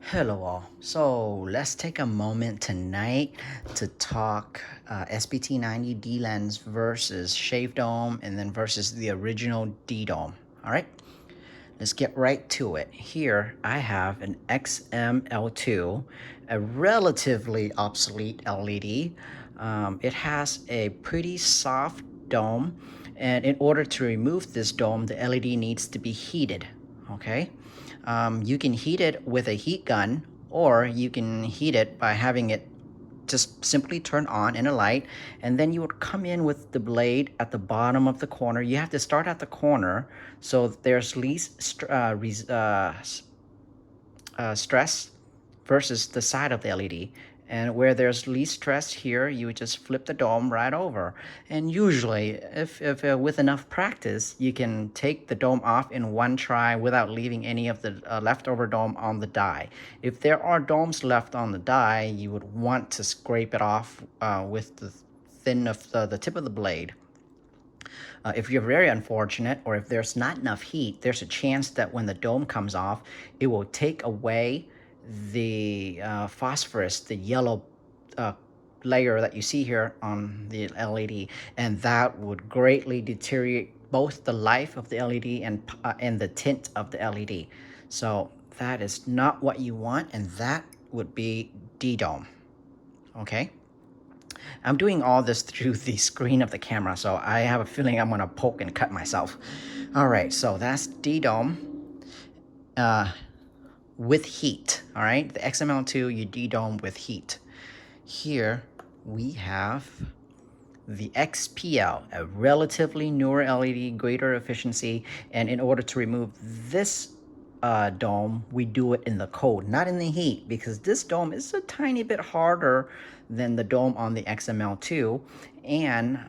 Hello all. So let's take a moment tonight to talk SBT90 lens versus Shave Dome and then versus the original D Dome. All right, let's get right to it. Here I have an XML2, a relatively obsolete LED. It has a pretty soft dome, and in order to remove this dome, the LED needs to be heated. Okay, you can heat it with a heat gun, or you can heat it by having it just simply turn on in a light, and then you would come in with the blade at the bottom of the corner. You have to start at the corner so there's least stress versus the side of the LED. And where there's least stress here, you would just flip the dome right over. And usually, if with enough practice, you can take the dome off in one try without leaving any of the leftover dome on the die. If there are domes left on the die, you would want to scrape it off with the thin of the tip of the blade. If you're very unfortunate, or if there's not enough heat, there's a chance that when the dome comes off, it will take away the phosphorus, the yellow layer that you see here on the LED, and that would greatly deteriorate both the life of the LED and the tint of the LED. So that is not what you want, and that would be D-dome. Okay. I'm doing all this through the screen of the camera, so I have a feeling I'm gonna poke and cut myself. All right, so that's D-dome with heat. All right, the XML2, you D-dome with heat. Here we have the XPL, a relatively newer LED, greater efficiency, and in order to remove this dome, we do it in the cold, not in the heat, because this dome is a tiny bit harder than the dome on the XML2, and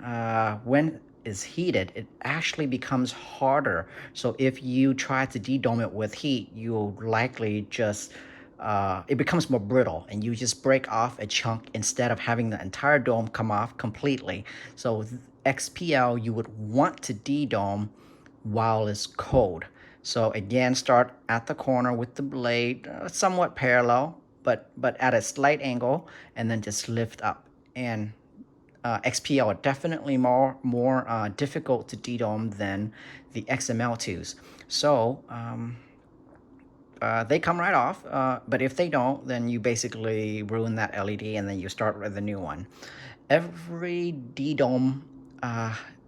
when is heated, it actually becomes harder. So if you try to de-dome it with heat, you'll likely just it becomes more brittle, and you just break off a chunk instead of having the entire dome come off completely. So XPL, you would want to de-dome while it's cold. So again, start at the corner with the blade somewhat parallel, but at a slight angle, and then just lift up. And XPL are definitely more difficult to de-dome than the XML2s. So they come right off, but if they don't, then you basically ruin that LED, and then you start with a new one. Every D-dome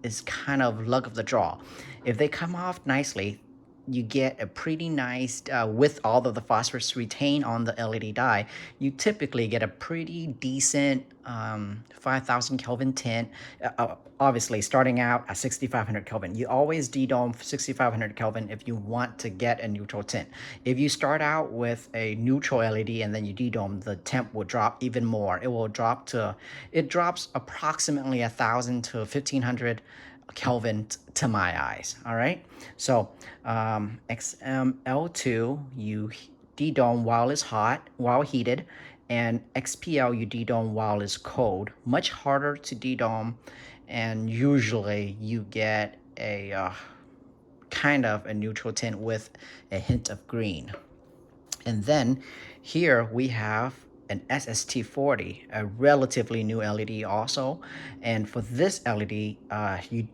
is kind of luck of the draw. If they come off nicely, you get a pretty nice, with all of the phosphorus retained on the LED die, you typically get a pretty decent 5000 Kelvin tint. Obviously, starting out at 6500 Kelvin. You always de-dome 6500 Kelvin if you want to get a neutral tint. If you start out with a neutral LED and then you de-dome, the temp will drop even more. It drops approximately 1000 to 1500 Kelvin to my eyes. All right, so XML2 you de-dome while it's hot, while heated, and XPL you de-dome while it's cold. Much harder to de-dome, and usually you get a kind of a neutral tint with a hint of green. And then here we have an SST40, a relatively new LED also. And for this LED, you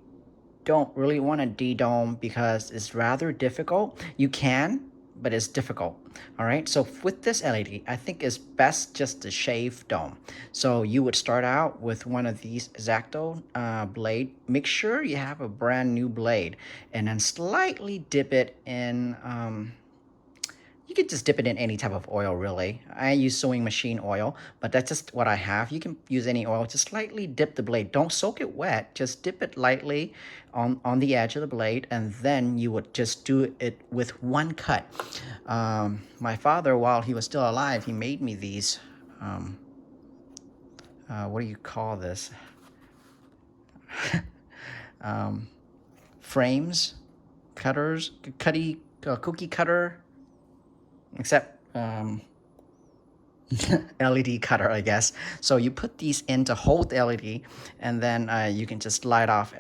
don't really want to de-dome because it's rather difficult. You can, but it's difficult. All right, so with this LED, I think it's best just to shave dome. So you would start out with one of these X-Acto blade. Make sure you have a brand new blade, and then slightly dip it in you could just dip it in any type of oil, really. I use sewing machine oil, but that's just what I have. You can use any oil. Just slightly dip the blade. Don't soak it wet. Just dip it lightly on the edge of the blade, and then you would just do it with one cut. My father, while he was still alive, he made me these. What do you call this? Frames, cutters, cookie cutter, except LED cutter, I guess. So you put these in to hold the LED, and then you can just light off.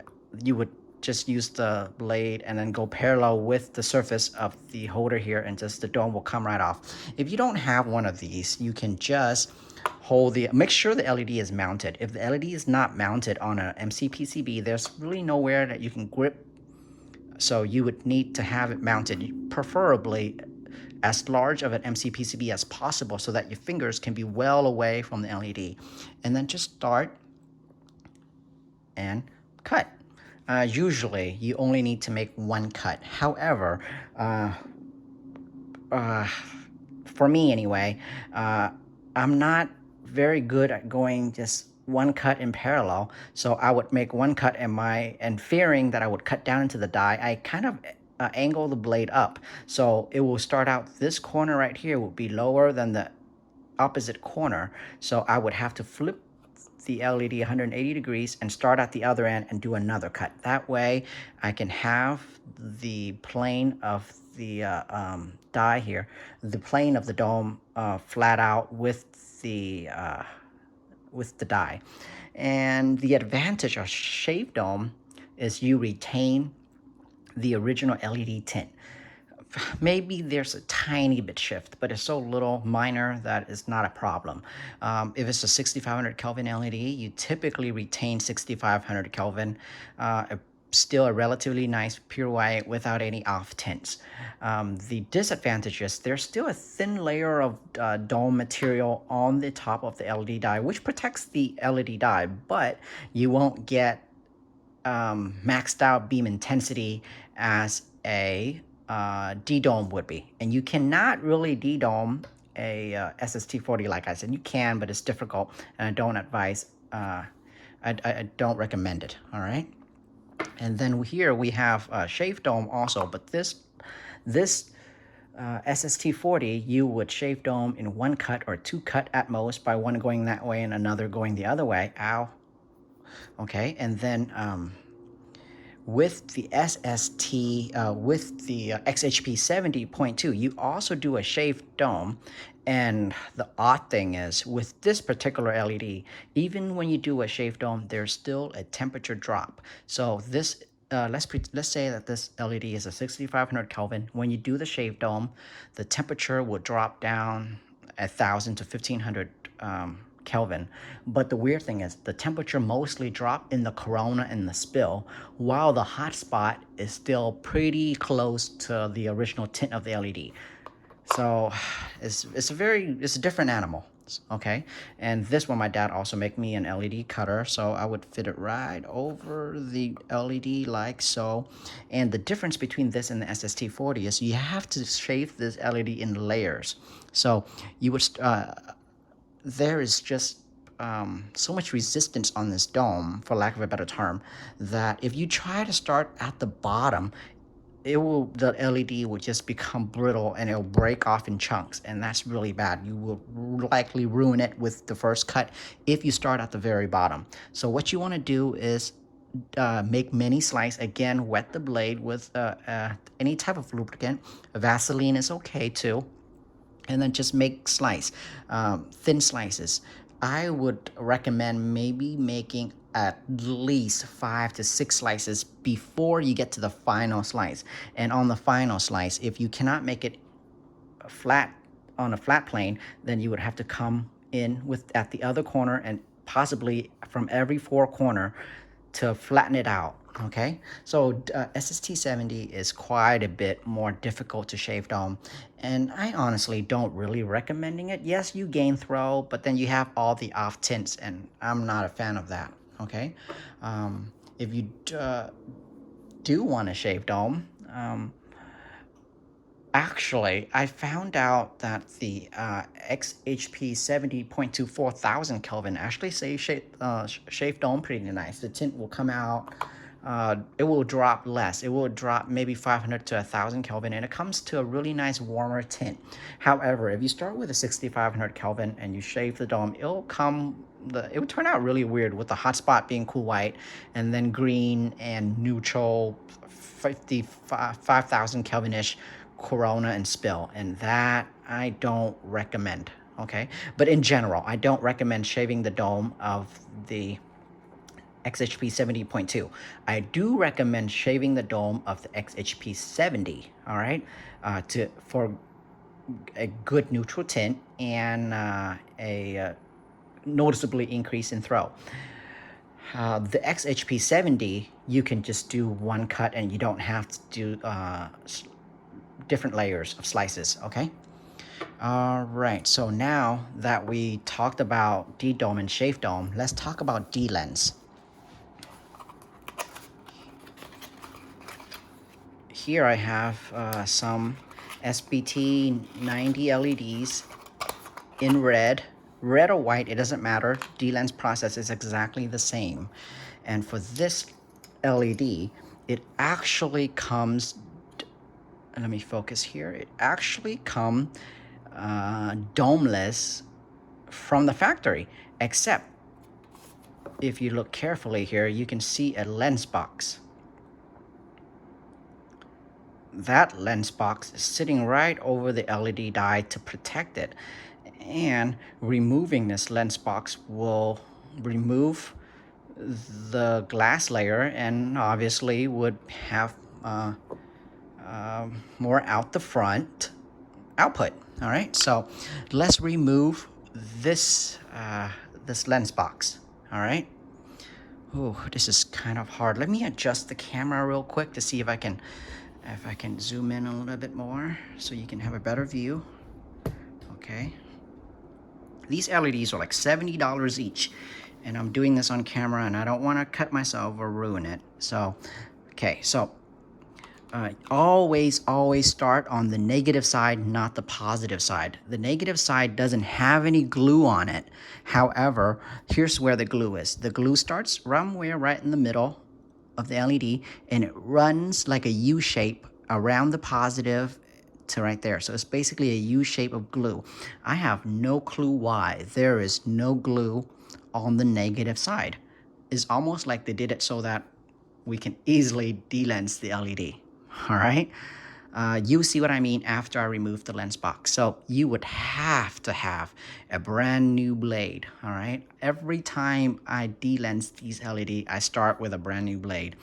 You would just use the blade and then go parallel with the surface of the holder here, and just the dome will come right off. If you don't have one of these, you can just make sure the LED is mounted. If the LED is not mounted on a MC PCB, there's really nowhere that you can grip, so you would need to have it mounted, preferably as large of an MC PCB as possible, so that your fingers can be well away from the LED. And then just start and cut. Usually, you only need to make one cut. However, for me anyway, I'm not very good at going just one cut in parallel. So I would make one cut, and fearing that I would cut down into the die, I kind of angle the blade up. So it will start out, this corner right here will be lower than the opposite corner. So I would have to flip the LED 180 degrees and start at the other end and do another cut. That way I can have the plane of the die here, the plane of the dome flat out with the die. And the advantage of shaved dome is you retain the original LED tint. Maybe there's a tiny bit shift, but it's so little minor that it's not a problem. If it's a 6500 Kelvin LED, you typically retain 6500 Kelvin, still a relatively nice pure white without any off tints. The disadvantage is there's still a thin layer of dome material on the top of the LED die, which protects the LED die, but you won't get maxed out beam intensity as a D-dome would be. And you cannot really D-dome a SST40 like I said. You can, but it's difficult, and I don't advise, I don't recommend it, all right? And then here we have shave dome also, but this SST40, you would shave dome in one cut or two cut at most, by one going that way and another going the other way. Ow. Okay, and then with the with the XHP90.2, you also do a shaved dome. And the odd thing is, with this particular LED, even when you do a shaved dome, there's still a temperature drop. So this, let's say that this LED is a 6500 Kelvin. When you do the shaved dome, the temperature will drop down 1000 to 1500 Kelvin. But the weird thing is, the temperature mostly drop in the corona and the spill, while the hot spot is still pretty close to the original tint of the LED. So it's a different animal, okay? And this one, my dad also make me an LED cutter, so I would fit it right over the LED like so. And the difference between this and the SST40 is you have to shave this LED in layers. So you would there is just so much resistance on this dome, for lack of a better term, that if you try to start at the bottom, the LED will just become brittle and it'll break off in chunks, and that's really bad. You will likely ruin it with the first cut if you start at the very bottom. So what you want to do is make many slices. Again, wet the blade with any type of lubricant. Vaseline is okay too. And then just make thin slices. I would recommend maybe making at least 5 to 6 slices before you get to the final slice. And on the final slice, if you cannot make it flat on a flat plane, then you would have to come in at the other corner, and possibly from every 4 corner, to flatten it out. Okay, so SST70 is quite a bit more difficult to shave dome, and I honestly don't really recommending it. Yes, you gain throw, but then you have all the off tints, and I'm not a fan of that. Okay, if you do want to shave dome, actually, I found out that the XHP90.2 4000 Kelvin actually say shave dome pretty nice. The tint will come out. It will drop less. It will drop maybe 500 to 1000 Kelvin, and it comes to a really nice warmer tint. However, if you start with a 6500 Kelvin and you shave the dome, it will turn out really weird, with the hot spot being cool white, and then green and neutral 5000 Kelvin-ish corona and spill, and that I don't recommend. Okay, but in general, I don't recommend shaving the dome of the XHP70.2. I do recommend shaving the dome of the XHP70, all right, for a good neutral tint and a noticeably increase in throw. The XHP70, you can just do one cut and you don't have to do different layers of slices, okay? All right, so now that we talked about D-dome and shave dome, let's talk about D-lens. Here I have some SBT90 LEDs in red or white, it doesn't matter. D-lens process is exactly the same. And for this LED, it actually comes, let me focus here, it actually comes domeless from the factory, except if you look carefully here, you can see a lens box. That lens box is sitting right over the LED die to protect it. And removing this lens box will remove the glass layer and obviously would have more out the front output. All right, so let's remove this this lens box. All right. Oh, this is kind of hard. Let me adjust the camera real quick to see if I can zoom in a little bit more so you can have a better view. Okay. These LEDs are like $70 each, and I'm doing this on camera and I don't want to cut myself or ruin it. So, okay, so always start on the negative side, not the positive side. The negative side doesn't have any glue on it. However, here's where the glue is. The glue starts somewhere right in the middle of the LED, and it runs like a U shape around the positive to right there. So it's basically a U shape of glue. I have no clue why there is no glue on the negative side. It's almost like they did it so that we can easily de-lens the LED. All right. You see what I mean after I remove the lens box. So you would have to have a brand new blade. All right. Every time I de-lens these LED, I start with a brand new blade.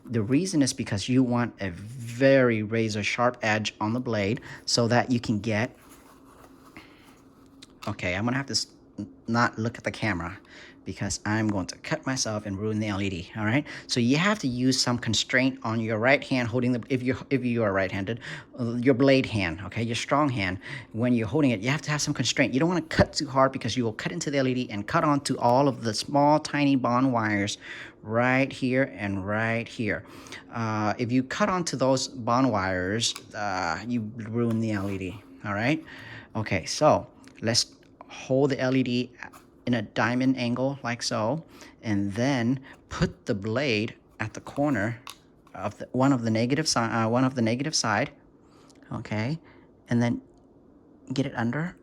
The reason is because you want a very razor sharp edge on the blade so that you can get, okay, I'm gonna have to not look at the camera because I'm going to cut myself and ruin the LED. All right, so you have to use some constraint on your right hand holding the, if you are right-handed, your blade hand, okay, your strong hand. When you're holding it, you have to have some constraint. You don't want to cut too hard because you will cut into the LED and cut onto all of the small tiny bond wires right here and right here. If you cut onto those bond wires, you ruin the LED. All right, okay, so let's hold the LED in a diamond angle like so, and then put the blade at the corner of one of the negative side, okay, and then get it under,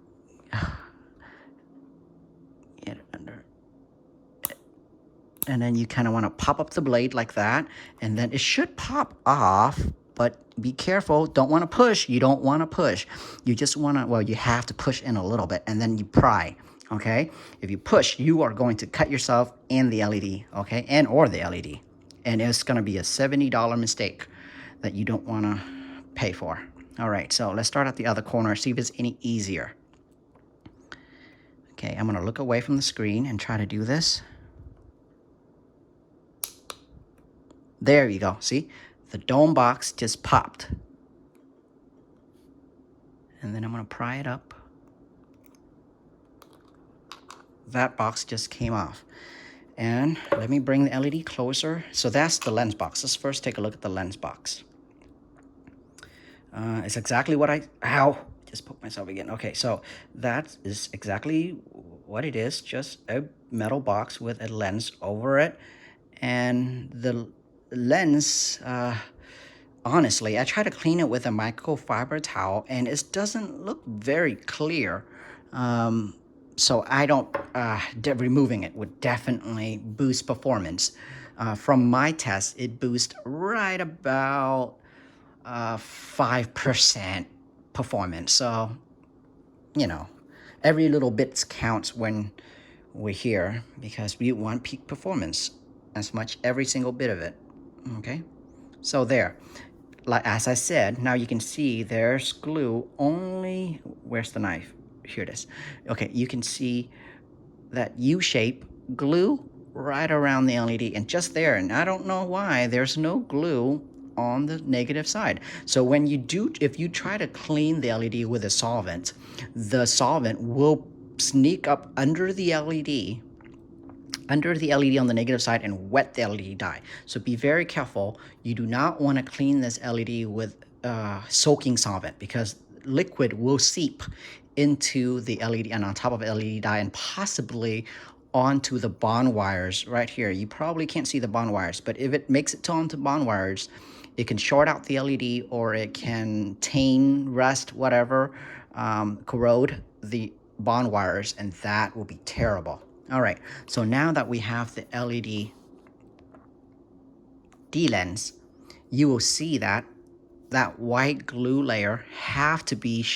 and then you kind of want to pop up the blade like that, and then it should pop off. But be careful, don't want to push. You don't want to push. You just want to, well, you have to push in a little bit and then you pry, okay? If you push, you are going to cut yourself and the LED, okay? And or the LED. And it's going to be a $70 mistake that you don't want to pay for. All right, so let's start at the other corner, see if it's any easier. Okay, I'm going to look away from the screen and try to do this. There you go, see? The dome box just popped. And then I'm going to pry it up. That box just came off. And let me bring the LED closer. So that's the lens box. Let's first take a look at the lens box. It's exactly what just poked myself again. Okay, so that is exactly what it is. Just a metal box with a lens over it. And the lens, honestly, I try to clean it with a microfiber towel and it doesn't look very clear. So I don't, removing it would definitely boost performance. From my test, it boosts right about 5% performance. So, you know, every little bit counts when we're here because we want peak performance. as much, every single bit of it. Okay, so there. Like as I said, now you can see there's glue only, where's the knife? Here it is. Okay, you can see that U-shape glue right around the LED and just there, and I don't know why there's no glue on the negative side. So when you do, if you try to clean the LED with a solvent, the solvent will sneak up under the LED on the negative side and wet the LED dye. So be very careful. You do not want to clean this LED with soaking solvent, because liquid will seep into the LED and on top of LED dye and possibly onto the bond wires right here. You probably can't see the bond wires, but if it makes it onto bond wires, it can short out the LED, or it can taint, rust, whatever, corrode the bond wires, and that will be terrible. All right, so now that we have the LED D-lens, you will see that that white glue layer have to be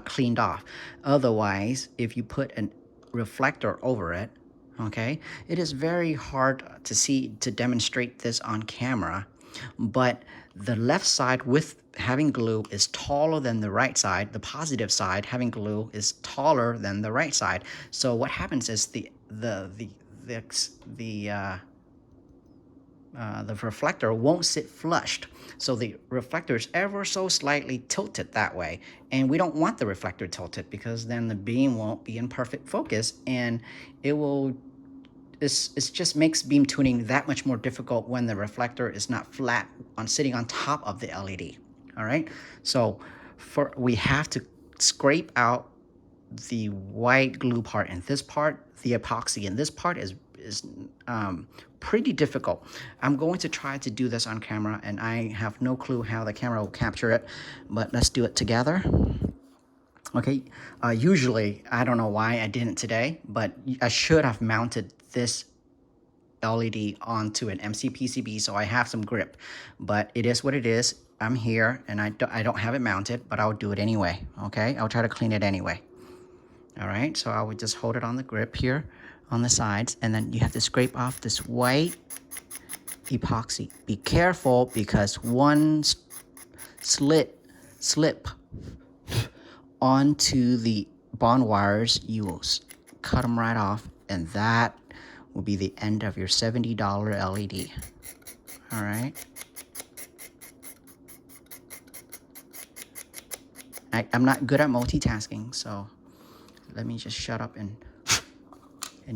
cleaned off. Otherwise, if you put a reflector over it, okay, it is very hard to demonstrate this on camera, but the left side with having glue is taller than the right side. The positive side having glue is taller than the right side. So what happens is the reflector won't sit flushed. So the reflector is ever so slightly tilted that way. And we don't want the reflector tilted, because then the beam won't be in perfect focus, and it just makes beam tuning that much more difficult when the reflector is not flat sitting on top of the LED. All right. So we have to scrape out the white glue part, and this part, the epoxy, and this part is pretty difficult. I'm going to try to do this on camera, and I have no clue how the camera will capture it, but let's do it together. Okay, usually, I don't know why I didn't today, but I should have mounted this LED onto an MC PCB so I have some grip, but it is what it is. I'm here, and I don't have it mounted, but I'll do it anyway, okay? I'll try to clean it anyway. All right, so I would just hold it on the grip here on the sides, and then you have to scrape off this white epoxy. Be careful, because one slip onto the bond wires, you will cut them right off, and that will be the end of your $70 LED. All right. I'm not good at multitasking, so let me just shut up and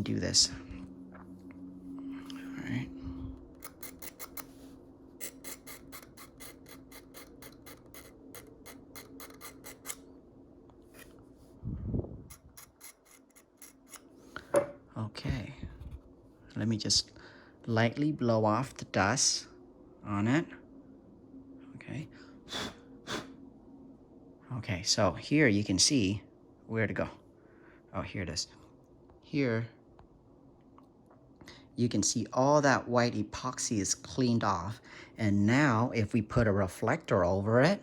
do this. All right. Okay. Let me just lightly blow off the dust on it. Okay. Okay, so here you can see where to go. Oh, here it is. Here, you can see all that white epoxy is cleaned off. And now, if we put a reflector over it,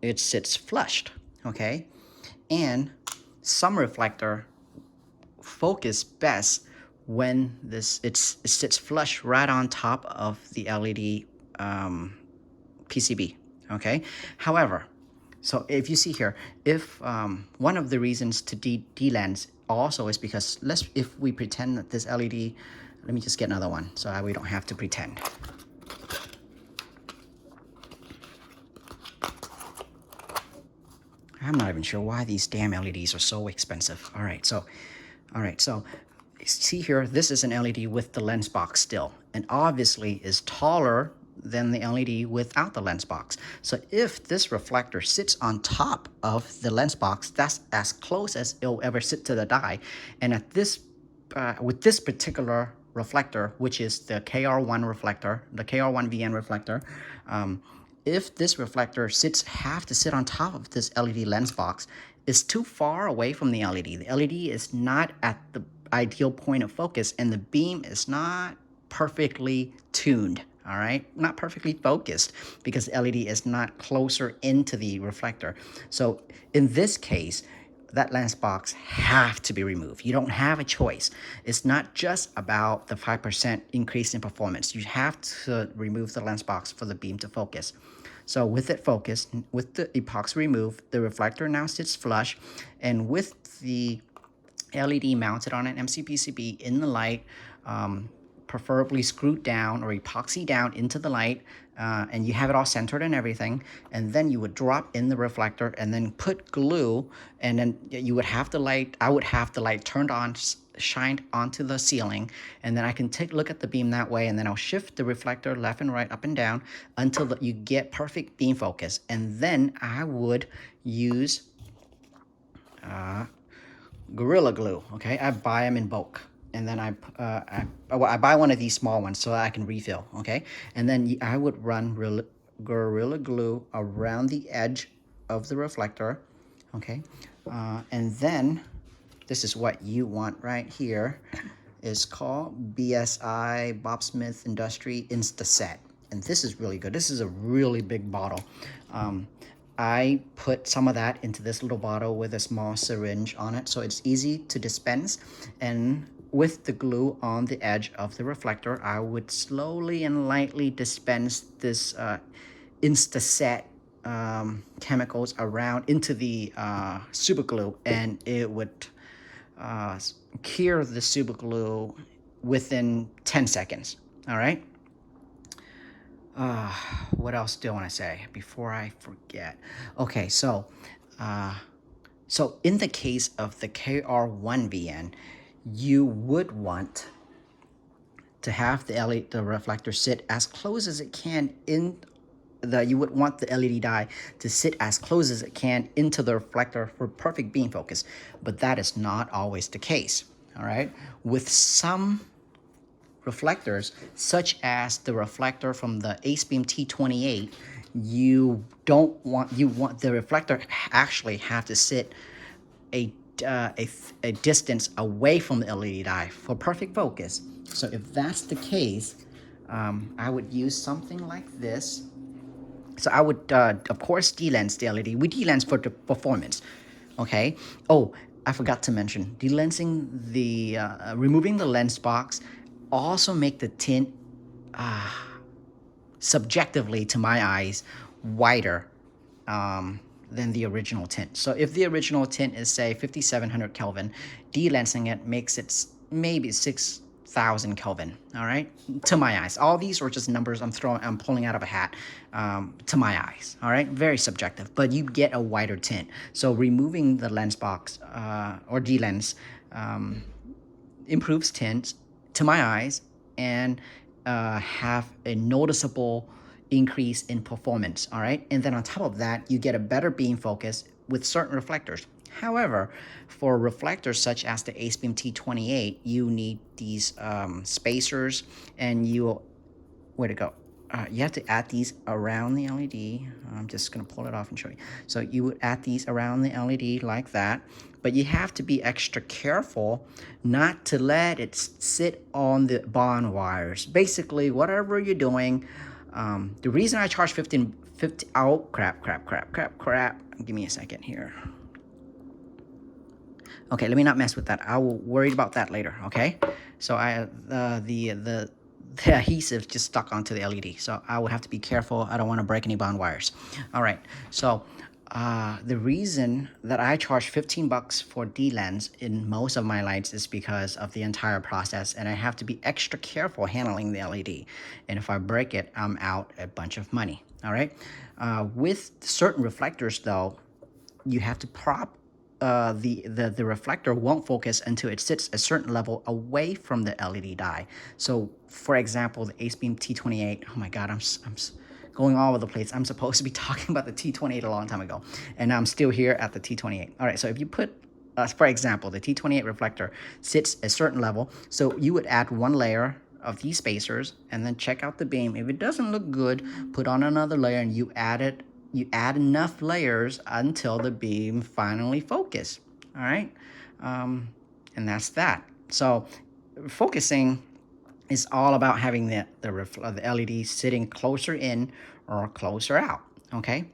it sits flushed, okay? And some reflector focus best when it sits flush right on top of the LED PCB, okay? However, so if you see here, if one of the reasons to D-lens also is because if we pretend that this LED, let me just get another one so that we don't have to pretend. I'm not even sure why these damn LEDs are so expensive. All right, so see here, this is an LED with the lens box still, and obviously is taller than the LED without the lens box. So if this reflector sits on top of the lens box, that's as close as it'll ever sit to the die. And at this, with this particular reflector, which is the KR1 reflector, the KR1VN reflector, if this reflector have to sit on top of this LED lens box, it's too far away from the LED. The LED is not at the ideal point of focus, and the beam is not perfectly tuned, all right? Not perfectly focused, because the LED is not closer into the reflector. So in this case, that lens box have to be removed. You don't have a choice. It's not just about the 5% increase in performance. You have to remove the lens box for the beam to focus. So with it focused, with the epoxy removed, the reflector now sits flush, and with the LED mounted on an MCPCB in the light, preferably screwed down or epoxy down into the light, and you have it all centered and everything, and then you would drop in the reflector and then put glue, and then you would have the light, I would have the light turned on, shined onto the ceiling, and then I can take a look at the beam that way, and then I'll shift the reflector left and right, up and down, until you get perfect beam focus. And then I would use Gorilla Glue. Okay, I buy them in bulk, and then I buy one of these small ones so I can refill. Okay, and then I would run Gorilla Glue around the edge of the reflector. Okay, and then this is what you want right here. It's called BSI Bob Smith Industry Instaset, and this is really good. This is a really big bottle. I put some of that into this little bottle with a small syringe on it, so it's easy to dispense. And with the glue on the edge of the reflector, I would slowly and lightly dispense this Instaset chemicals around into the super glue, and it would cure the super glue within 10 seconds. All right. What else do I want to say before I forget? Okay, so in the case of the KR1VN, you would want to have the reflector sit as close as it can in you would want the LED die to sit as close as it can into the reflector for perfect beam focus, but that is not always the case. All right, with some reflectors, such as the reflector from the SBT90.2, you want the reflector actually have to sit a distance away from the LED die for perfect focus. So if that's the case, I would use something like this. So I would, of course, de-lens the LED. We de-lens for the performance, okay? Oh, I forgot to mention, de-lensing removing the lens box also make the tint, subjectively to my eyes, whiter than the original tint. So if the original tint is, say, 5700 Kelvin, de-lensing it makes it maybe 6000 Kelvin, all right, to my eyes. All these are just numbers I'm pulling out of a hat, to my eyes, all right, very subjective, but you get a whiter tint. So removing the lens box or de-lens improves tints to my eyes and have a noticeable increase in performance, all right? And then on top of that, you get a better beam focus with certain reflectors. However, for reflectors such as the SBT90, you need these spacers, and where to go? You have to add these around the LED. I'm just gonna pull it off and show you. So you would add these around the LED like that, but you have to be extra careful not to let it sit on the bond wires. Basically, whatever you're doing, the reason I charge 50, oh, crap. Give me a second here. Okay, let me not mess with that. I will worry about that later, okay? So the adhesive just stuck onto the LED, so I will have to be careful. I don't want to break any bond wires. All right, so the reason that I charge $15 for D-lens in most of my lights is because of the entire process, and I have to be extra careful handling the LED. And if I break it, I'm out a bunch of money. All right, with certain reflectors though, you have to prop the reflector won't focus until it sits a certain level away from the LED die. So for example, the SBT90, oh my God, I'm going all over the place. I'm supposed to be talking about the T28 a long time ago, and I'm still here at the T28. All right, so if you put, for example, the T28 reflector sits a certain level, so you would add one layer of these spacers and then check out the beam. If it doesn't look good, put on another layer, and you add enough layers until the beam finally focuses. All right, and that's that. So focusing is all about having the LED sitting closer in or closer out. Okay.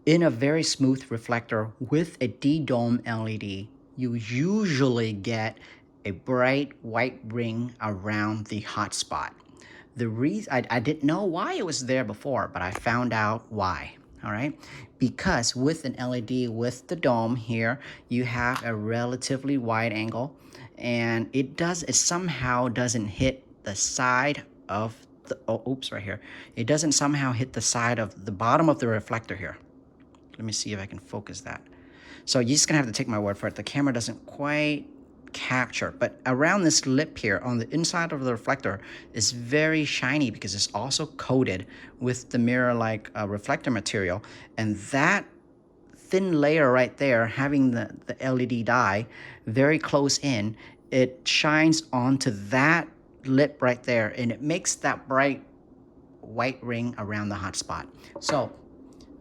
In a very smooth reflector with a D-dome LED, you usually get a bright white ring around the hotspot. The reason I didn't know why it was there before, but I found out why. All right, because with an LED with the dome here, you have a relatively wide angle, and it somehow doesn't hit the side of the oops, right here. It doesn't somehow hit the side of the bottom of the reflector here. Let me see if I can focus that. So you're just gonna have to take my word for it. The camera doesn't quite capture, but around this lip here on the inside of the reflector is very shiny because it's also coated with the mirror-like reflector material. And that thin layer right there, having the LED dye very close in, it shines onto that lip right there, and it makes that bright white ring around the hotspot. So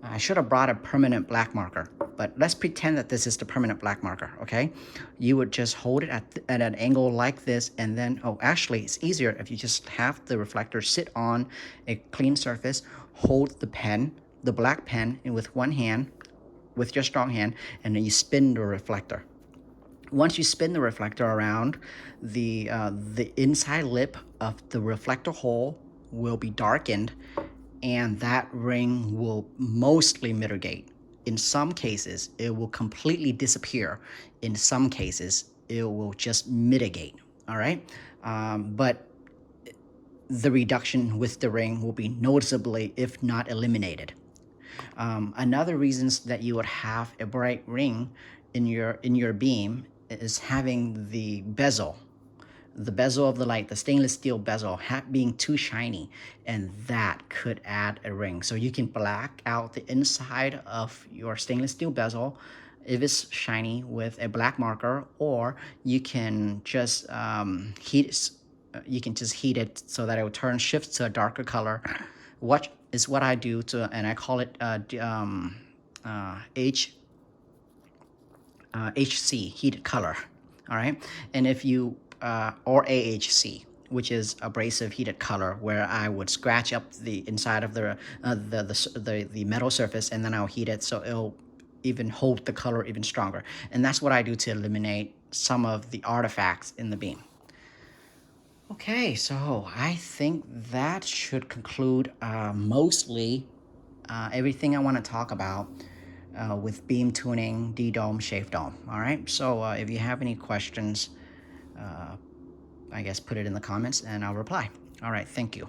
I should have brought a permanent black marker, but let's pretend that this is the permanent black marker, okay? You would just hold it at an angle like this, and then, oh, actually, it's easier if you just have the reflector sit on a clean surface, hold the pen, the black pen, with one hand, with your strong hand, and then you spin the reflector. Once you spin the reflector around, the inside lip of the reflector hole will be darkened, and that ring will mostly mitigate. In some cases, it will completely disappear. In some cases, it will just mitigate, all right? But the reduction with the ring will be noticeably, if not eliminated. Another reasons that you would have a bright ring in your beam is having the bezel of the light, the stainless steel bezel, being too shiny, and that could add a ring. So you can black out the inside of your stainless steel bezel if it's shiny with a black marker, or you can just heat it so that it will shift to a darker color. What is what I do to, and I call it HC, heated color. All right, and if you or AHC, which is abrasive heated color, where I would scratch up the inside of the metal surface, and then I'll heat it so it'll even hold the color even stronger. And that's what I do to eliminate some of the artifacts in the beam. Okay, so I think that should conclude mostly everything I want to talk about with beam tuning, D-dome, shave dome. All right, so if you have any questions, I guess put it in the comments and I'll reply. All right, thank you.